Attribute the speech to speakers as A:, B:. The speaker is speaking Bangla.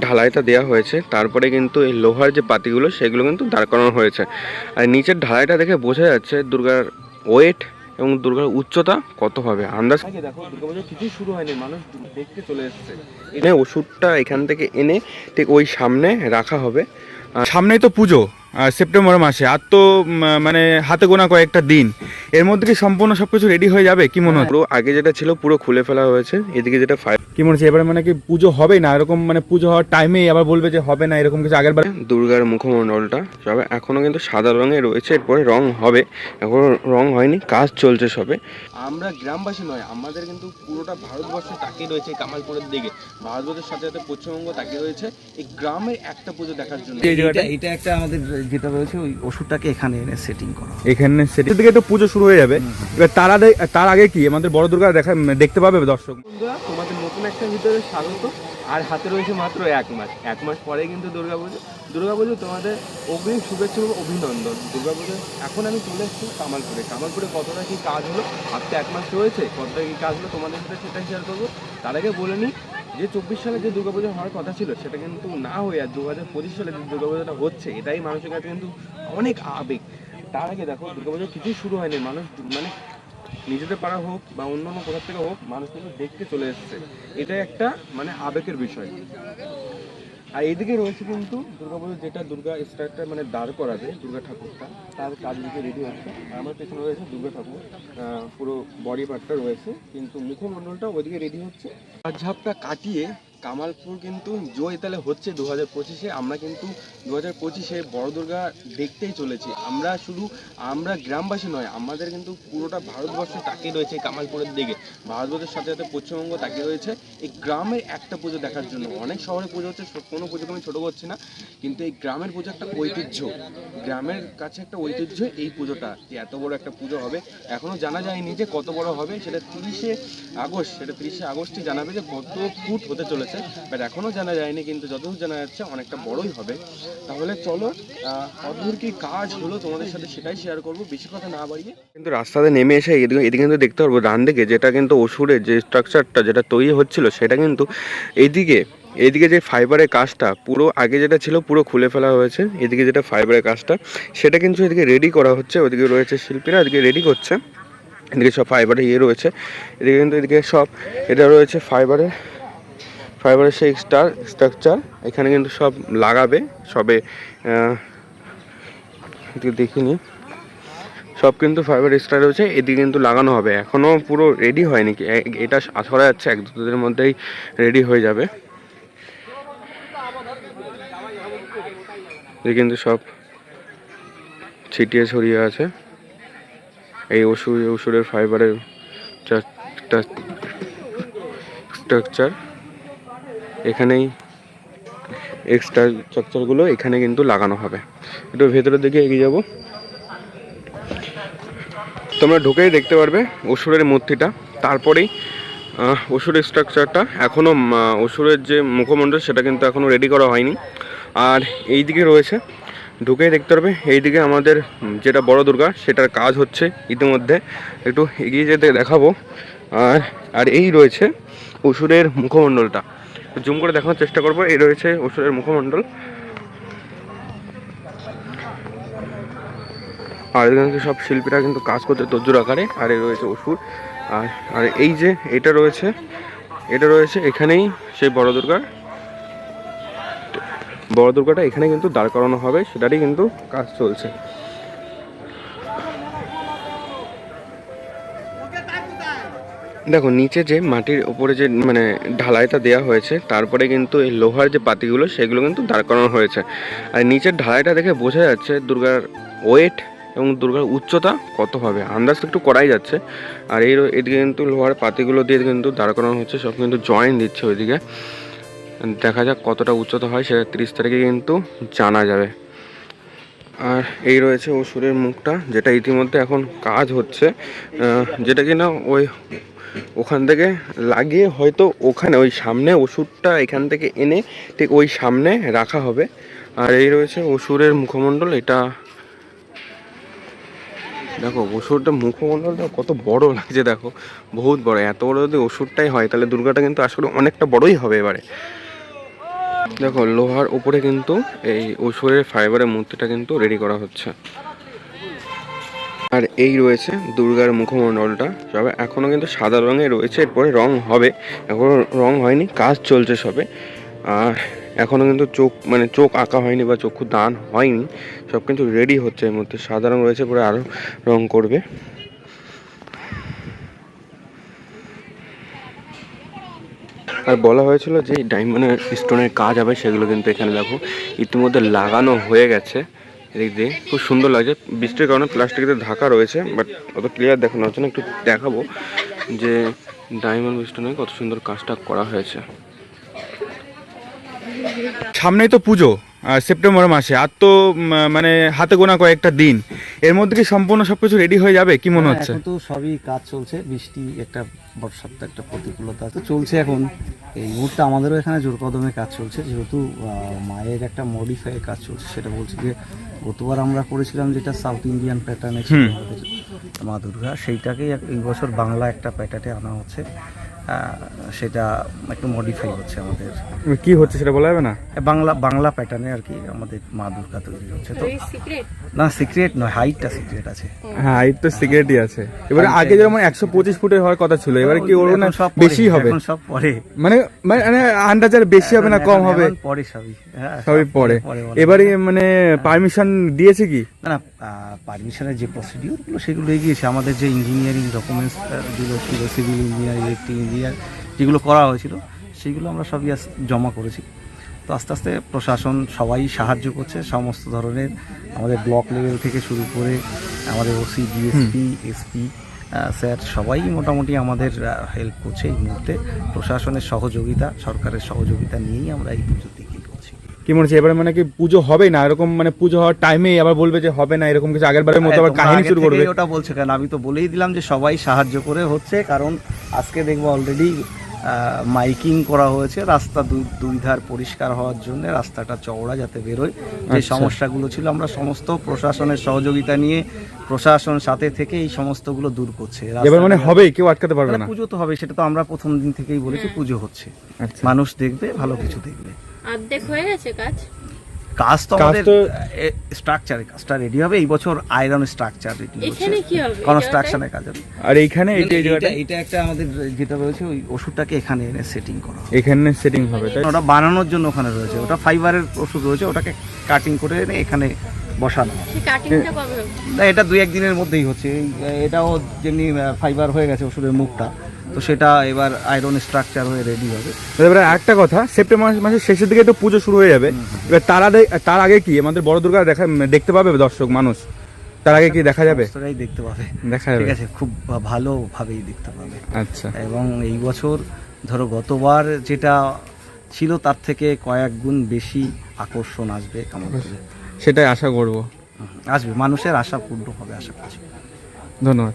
A: ঢালাইটা দেওয়া হয়েছে, তারপরে কিন্তু এই লোহার যে পাতিগুলো সেগুলো কিন্তু দাঁড় করানো হয়েছে। আর নিচের ঢালাইটা দেখে বোঝা যাচ্ছে দুর্গার ওয়েট এবং দুর্গার উচ্চতা কত হবে। আন্দাজ দেখো দুর্গাপুজো কিছুই শুরু হয়নি, মানুষ দেখতে চলে এসেছে। এনে ওষুধটা এখান থেকে এনে ঠিক ওই সামনে রাখা হবে।
B: সামনেই তো পুজো সেপ্টেম্বর মাসে, আর তো মানে হাতে গোনা কয়েকটা দিন, এর মধ্যে কি সম্পূর্ণ সবকিছু রেডি হয়ে যাবে কি মনে হয়?
A: পুরো আগে যেটা ছিল পুরো খুলে ফেলা হয়েছে, এদিকে যেটা
B: কি মনে হচ্ছে এবারে মানে কি পুজো হবে না এরকম, মানে পুজো হওয়ার টাইমেই আবার বলবে যে হবে না এরকম কিছু? আগের বার
A: দুর্গার মুখমণ্ডলটা সবে এখনো কিন্তু সাদা রঙে রয়েছে, এরপরে রং হবে, এখনো রং হয়নি, কাজ চলছে সবে। আমরা গ্রামবাসী নয়, আমাদের কিন্তু পুরোটা ভারতবর্ষ তাকিয়ে রয়েছে কামালপুরের দিকে। ভারতবর্ষের সাথে সাথে পশ্চিমবঙ্গ তাকিয়ে রয়েছে এই গ্রামের একটা পুজো দেখার জন্য।
C: এটা একটা আমাদের যেটা রয়েছে ওই ওষুধটাকে এখানে এনে সেটিং করা,
B: এখানে সেটিং থেকে তো পুজো শুরু হয়ে যাবে। এবার তার আগে কি আমাদের বড় দুর্গা দেখতে পাবে দর্শক?
A: বন্ধুরা, তোমাদের নতুন একটা ভিডিওতে স্বাগত। আর হাতে রয়েছে মাত্র এক মাস পরে কিন্তু দুর্গাপুজো তোমাদের অগ্রিম শুভেচ্ছা এবং অভিনন্দন। দুর্গাপুজো এখন আমি চলে এসেছি কামালপুরে কতটা কি কাজ হলো, হাতে 1 মাস রয়েছে, কতটা কি কাজ হলো তোমাদের সাথে সেটাই শেয়ার করবো। তার আগে বলে নিই যে 24 সালে যে দুর্গাপুজো হওয়ার কথা ছিল সেটা কিন্তু না হয়ে আর 2025 সালে যে দুর্গাপুজোটা হচ্ছে, এটাই মানুষের কাছে কিন্তু অনেক আবেগ। তার আগে দেখো দুর্গাপুজো কিছুই শুরু হয়নি, মানুষ মানে নিজেদের পাড়া হোক বা অন্য অন্য কোথাও থেকে হোক, মানুষ কিন্তু দেখতে চলে এসেছে। এটা একটা মানে আবেগের বিষয়। আর এইদিকে রয়েছে কিন্তু দুর্গাপুজোর যেটা দুর্গা স্ট্রাকচার মানে দাঁড় করাবে দুর্গা ঠাকুরটা, তার কাজ দিকে রেডি হচ্ছে। আর আমার পেছনে রয়েছে দুর্গা ঠাকুর, পুরো বডি পার্টটা রয়েছে, কিন্তু মুখমণ্ডলটা ওইদিকে রেডি হচ্ছে। ঝাপটা কাটিয়ে কামালপুর কিন্তু জয়তালে হচ্ছে 2025-এ। আমরা কিন্তু 2025-এ বড় দুর্গা দেখতেই চলেছি। আমরা গ্রামবাসী নয়, আমাদের কিন্তু পুরোটা ভারতবর্ষ তাকিয়ে রয়েছে কামালপুরের দিকে। ভারতবর্ষের সাথে সাথে পশ্চিমবঙ্গ তাকিয়ে রয়েছে এই গ্রামের একটা পুজো দেখার জন্য। অনেক শহরে পুজো হচ্ছে, কোনো পুজোকে আমি ছোটো করছি না, কিন্তু এই গ্রামের পুজো একটা ঐতিহ্য, গ্রামের কাছে একটা ঐতিহ্য এই পুজোটা, যে এত বড় একটা পুজো হবে। এখনও জানা যায়নি যে কত বড় হবে, সেটা 30শে আগস্টই জানাবে যে কত ফুট হতে চলেছে, বাট এখনও জানা যায়নি, কিন্তু যতদূর জানা যাচ্ছে অনেকটা বড়ই হবে। তাহলে চলো কতদূর কি কাজ হলো তোমাদের সাথে সেটাই শেয়ার করবো, বেশি কথা না বাড়িয়ে। কিন্তু রাস্তাতে নেমে এসে এদিকে কিন্তু দেখতে পারবো ডান দিকে যেটা কিন্তু অসুরের যে স্ট্রাকচারটা যেটা তৈরি হচ্ছিল সেটা কিন্তু এদিকে যে ফাইবারের কাজটা পুরো আগে যেটা ছিল পুরো খুলে ফেলা হয়েছে। এদিকে যেটা ফাইবারের কাজটা সেটা কিন্তু এদিকে রেডি করা হচ্ছে, ওদিকে রয়েছে শিল্পীরা এদিকে রেডি করছে। এদিকে সব ফাইবারের রয়েছে, এদিকে সব এটা রয়েছে ফাইবারের সেই স্ট্রাকচার, এখানে কিন্তু সব লাগাবে সবে। দেখিনি সব কিন্তু ফাইবার এক্সট্রা রয়েছে, এদিকে কিন্তু লাগানো হবে, এখনও পুরো রেডি হয়নি। এটা আশা করা যাচ্ছে 1-2 দিনের মধ্যেই রেডি হয়ে যাবে। এদিকে কিন্তু সব ছিটিয়ে ছড়িয়ে আছে এই ওষুধের ফাইবারের স্ট্রাকচার। এখানেই এক্সট্রা স্ট্রাকচারগুলো এখানে কিন্তু লাগানো হবে। একটু ভেতরের দিকে এগিয়ে যাব, তোমরা ঢুকেই দেখতে পারবে অসুরের মূর্তিটা। তারপরেই অসুরের স্ট্রাকচারটা এখনও অসুরের যে মুখমণ্ডল সেটা কিন্তু এখনও রেডি করা হয়নি। আর এই দিকে রয়েছে, ঢুকেই দেখতে পারবে এইদিকে আমাদের যেটা বড় দুর্গা সেটার কাজ হচ্ছে ইতিমধ্যে, একটু এগিয়ে যেতে দেখাবো। আর এই রয়েছে অসুরের মুখমণ্ডলটা, জুম করে দেখানোর চেষ্টা করবো। এই রয়েছে অসুরের মুখমণ্ডল, আর এখানে সব শিল্পীরা কিন্তু কাজ করতে তজ্জুর আকারে। আর এই রয়েছে অসুর, আর এই যে এটা রয়েছে এখানেই সেই বড় দুর্গাটা এখানে কিন্তু দাঁড় করানো হবে, সেটারই কিন্তু কাজ চলছে। দেখো নিচে যে মাটির উপরে যে মানে ঢালাইটা দেওয়া হয়েছে, তারপরে কিন্তু এই লোহার যে পাতিগুলো সেগুলো কিন্তু দাঁড় করানো হয়েছে। আর নিচের ঢালাইটা দেখে বোঝা যাচ্ছে দুর্গার ওয়েট এবং দুর্গার উচ্চতা কত হবে, আন্দাজ একটু করাই যাচ্ছে। আর এদিকে কিন্তু লোহার পাতিগুলো দিয়ে কিন্তু দাঁড় করানো হচ্ছে, সব কিন্তু জয়েন দিচ্ছে ওইদিকে। দেখা যাক কতটা উচ্চতা হয়, সেটা 30 তারিখে কিন্তু জানা যাবে। আর এই রয়েছে অসুরের মুখটা, যেটা ইতিমধ্যে এখন কাজ হচ্ছে, যেটা কিনা ওখান থেকে লাগিয়ে হয়তো ওখানে ওই সামনে ওষুধটা এখান থেকে এনে ঠিক ওই সামনে রাখা হবে। আর এই রয়েছে অসুরের মুখমণ্ডল, এটা দেখো অসুরটা মুখমণ্ডলটা কত বড় লাগছে, দেখো বহুত বড়। এত বড় যদি অসুরটাই হয় তাহলে দুর্গাটা কিন্তু আসলে অনেকটা বড়ই হবে এবারে।
B: দেখো লোহার উপরে কিন্তু এই অসুরের ফাইবারের মূর্তিটা কিন্তু রেডি করা হচ্ছে। আর এই রয়েছে দুর্গার মুখমণ্ডলটা, তবে এখনো কিন্তু সাদা রঙে রয়েছে, এরপরে রং হবে, এখনো রং হয়নি, কাজ চলছে সবে। আর এখনো কিন্তু চোখ আঁকা হয়নি বা চক্ষু দান হয়নি, সব কিন্তু রেডি হচ্ছে। এর মধ্যে সাদা রং রয়েছে, পরে আরো রং করবে। আর বলা হয়েছিল যে ডায়মন্ডের স্টোনের কাজ হবে, সেগুলো কিন্তু এখানে দেখো ইতিমধ্যে লাগানো হয়ে গেছে। এদিক দিয়ে খুব সুন্দর লাগছে, বৃষ্টির কারণে প্লাস্টিকের ঢাকা রয়েছে, বাট অত ক্লিয়ার দেখানো হচ্ছে না। একটু দেখাবো যে ডায়মন্ড স্টোনে কত সুন্দর কাজটা করা হয়েছে। সামনেই তো পুজো, সেপ্টেম্বর মাসে, আর তো মানে হাতে গোনা কয়েকটা দিন, এর মধ্যে কি সম্পূর্ণ সবকিছু রেডি হয়ে যাবে কি মনে হচ্ছে?
C: এখন তো সবই কাজ চলছে, বৃষ্টি একটা বর্ষার তো একটা প্রতিকূলতা তো চলছে এখন। এই মুহূর্তে আমাদেরও এখানে জোর কদমে কাজ চলছে, যেহেতু মায়ের একটা মডিফাই কাজ চলছে। সেটা বলছি যে গতবার আমরা করেছিলাম যেটা সাউথ ইন্ডিয়ান প্যাটার্নে ছিল আমাদের মা দুর্গা, সেইটাকেই এই বছর বাংলা একটা প্যাটার্নে আনা হচ্ছে। সেটা একটু মডিফাই হচ্ছে আমাদের।
B: কি হচ্ছে সেটা বলা যাবে না?
C: বাংলা প্যাটার্নে আর কি আমাদের মা দুর্গা তৈরি হচ্ছে। তো না, সিক্রেট নয়, হাইটটা সিক্রেট আছে।
B: হ্যাঁ, হাইট তো সিক্রেটই আছে। এবারে আগে যেমন 125 ফুটের হওয়ার কথা ছিল, এবারে কি ওর না বেশি হবে?
C: এখন সব পরে,
B: মানে মানে আন্দাজের বেশি হবে না কম হবে?
C: পরে সবই, হ্যাঁ
B: সবই পরে। এবারে মানে পারমিশন দিয়েছে কি?
C: না, পারমিশনের যে প্রসিডিওরগুলো সেগুলো এগিয়েছে। আমাদের যে ইঞ্জিনিয়ারিং ডকুমেন্টস যেগুলো ছিল, সিভিল ইঞ্জিনিয়ার, ইলেকট্রিক ইঞ্জিনিয়ার যেগুলো করা হয়েছিল, সেগুলো আমরা সবই জমা করেছি। তো আস্তে আস্তে প্রশাসন সবাই সাহায্য করছে, সমস্ত ধরনের আমাদের ব্লক লেভেল থেকে শুরু করে আমাদের ওসি, ডিএসপি, এসপি স্যার সবাই মোটামুটি আমাদের হেল্প করছে। এই মুহূর্তে প্রশাসনের সহযোগিতা, সরকারের সহযোগিতা নিয়েই আমরা এই পুজোর দিকে করছি।
B: কি মনে হচ্ছে এবারে মানে কি পুজো হবে না এরকম, মানে পুজো হওয়ার টাইমে আবার বলবে যে হবে না এরকম কিছু, আগের বারের মতো আবার কাহিনী শুরু করবে?
C: ওটা বলছে কেন? আমি তো বলেই দিলাম যে সবাই সাহায্য করে হচ্ছে, কারণ আজকে দেখবো অলরেডি মাইকিং করা হয়েছে রাস্তা দুই ধার পরিষ্কার হওয়ার জন্য, রাস্তাটা চওড়া যাতে বেরোয়। যে সমস্যাগুলো ছিল আমরা সমস্ত প্রশাসনের সহযোগিতা নিয়ে, প্রশাসন সাথে থেকে এই সমস্তগুলো দূর করছে।
B: এবার মানে হবে, কেউ আটকাতে পারবে না।
C: পুজো তো হবে, সেটা তো আমরা প্রথম দিন থেকেই বলেছি, পুজো হচ্ছে, মানুষ দেখবে, ভালো কিছু দেখবে।
D: অর্ধেক হয়ে গেছে
C: কাজ তো আমাদের স্ট্রাকচারে কাজটা রেডি হবে এই বছর, আয়রন স্ট্রাকচার রেডি হচ্ছে,
D: এখানে কি হবে?
C: কনস্ট্রাকশনের কাজ হবে।
B: আর এইখানে
C: এটা একটা আমাদের যেটা রয়েছে ওই ওষুধটাকে এখানে এনে সেটিং করা হবে।
B: এখানে সেটিং হবে, তাই?
C: ওটা বানানোর জন্য ওখানে রয়েছে, ওটা ফাইবারের ওষুধ রয়েছে, ওটাকে কাটিং করে এনে এখানে বসানো হবে।
D: সেই কাটিংটা কবে হবে?
C: না, এটা 2-1 দিনের মধ্যেই হচ্ছে। এটাও যেমনি ফাইবার হয়ে গেছে ওষুধের মুখটা, তো সেটা এবার আয়রন স্ট্রাকচার হয়ে রেডি হবে।
B: এবারে একটা কথা, সেপ্টেম্বর মাসের শেষের দিকে তো পুজো শুরু হয়ে যাবে। এবার তার আগে কি আমাদের বড় দুর্গা দেখতে পাবে দর্শক মানুষ? তার আগে কি দেখা যাবে?
C: সেটাই দেখতে পাবে,
B: দেখা যাবে,
C: ঠিক আছে, খুব ভালোভাবেই দেখতে পাবে।
B: আচ্ছা।
C: এবং এই বছর ধরো গতবার যেটা ছিল তার থেকে কয়েক গুণ বেশি আকর্ষণ আসবে কামারপুরে,
B: সেটাই আশা করব।
C: আসবে, মানুষের আশা পূর্ণ হবে আশা করছি।
B: ধন্যবাদ।